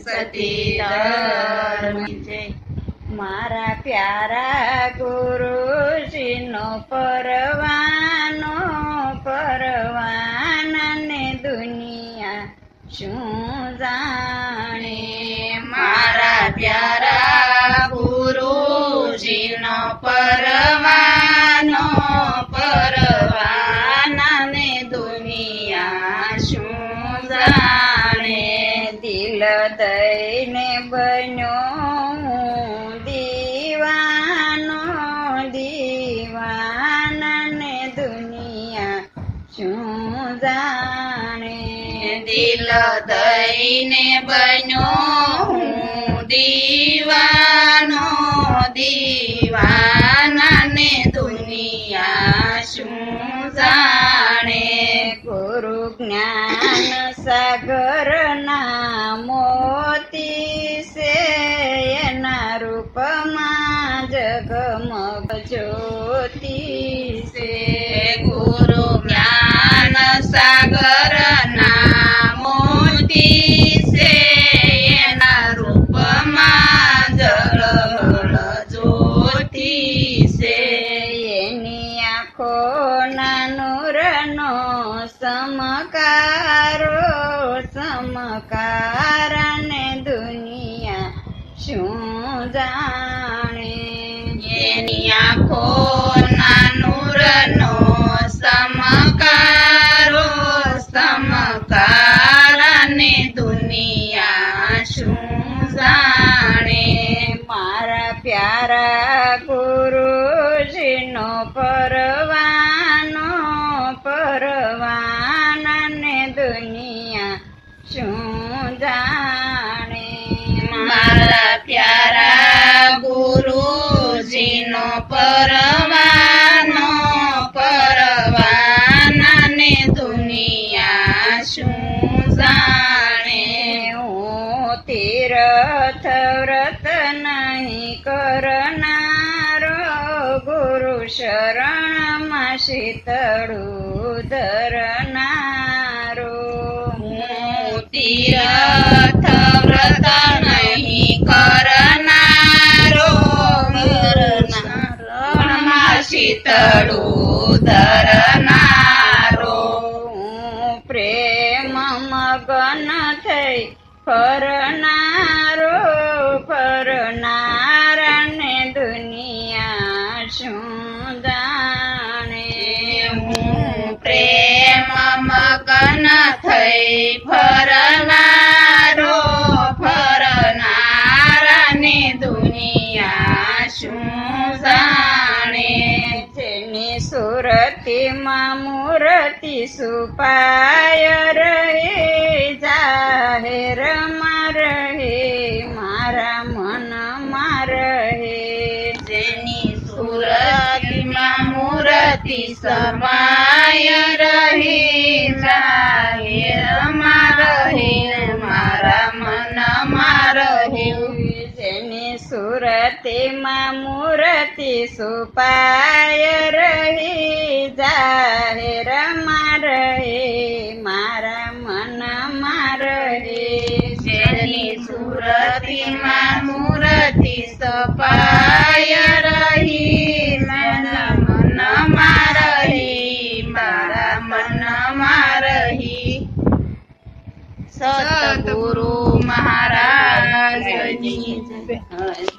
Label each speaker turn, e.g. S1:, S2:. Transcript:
S1: સતી ધર્મ જય
S2: મારા પ્યારા ગુરુજીનો પરવાનાને દુનિયા શું જાણે
S1: મારા પ્યારા ગુરુજીનો પરવાનાને દુનિયા શું જાણે
S2: દિલ દઈને બન્યો દીવાનાને દુનિયા શું જાણે
S1: દિલ દઈને બન્યો હું દીવાનાને દુનિયા શું જાણે
S2: ગુરુ જ્ઞાન સાગરના મોતી છે એના રૂપમાં જગમગ જ્યોતિ છે
S1: ગુરુ જ્ઞાન સાગરના મોતી છે એના રૂપમાં જળહળ જ્યોતિ છે
S2: એની આંખોના નૂરનો સમકારને દુનિયા શું જાણે
S1: એની આંખોના નૂરનો સમકારને દુનિયા શું જાણે
S2: મારા પ્યારા ગુરુજીનો પરવાનાને દુનિયા શું જાણે
S1: મારા પ્યારા ગુરુજીનો પરવાનાને દુનિયા શું જાણે
S2: હું તીર્થ વ્રત નહીં કરનારો ગુરુ શરણમાં શીતળું ધરનારો
S1: હું તીર્થ વ્રત નહીં કરનારો શરણમાં શીતળું ધરનારો
S2: હું પ્રેમ મગન થઈ ફરનારાને દુનિયા શું જાણે
S1: હું પ્રેમ મગન થઈ ફરનારાને દુનિયા શું જાણે
S2: જેની સુરતીમાં મૂર્તિ સુપાય રહે જાહેરમાં રહે મારા મનમાં રહે
S1: જેની સુરતીમાં મૂર્તિ સમાય રહે જાહેરમાં રહે મારા મનમાં રહે
S2: જેની સુરતીમાં મૂર્તિ સુપાય રહી જાહેરમાં રહે મારા મનમાં રહે
S1: જેની સુરતીમાં મૂર્તિ સપાય રહી મારા મનમાં રહી મારા મનમાં રહી સતગુરુ મહારાજની જય.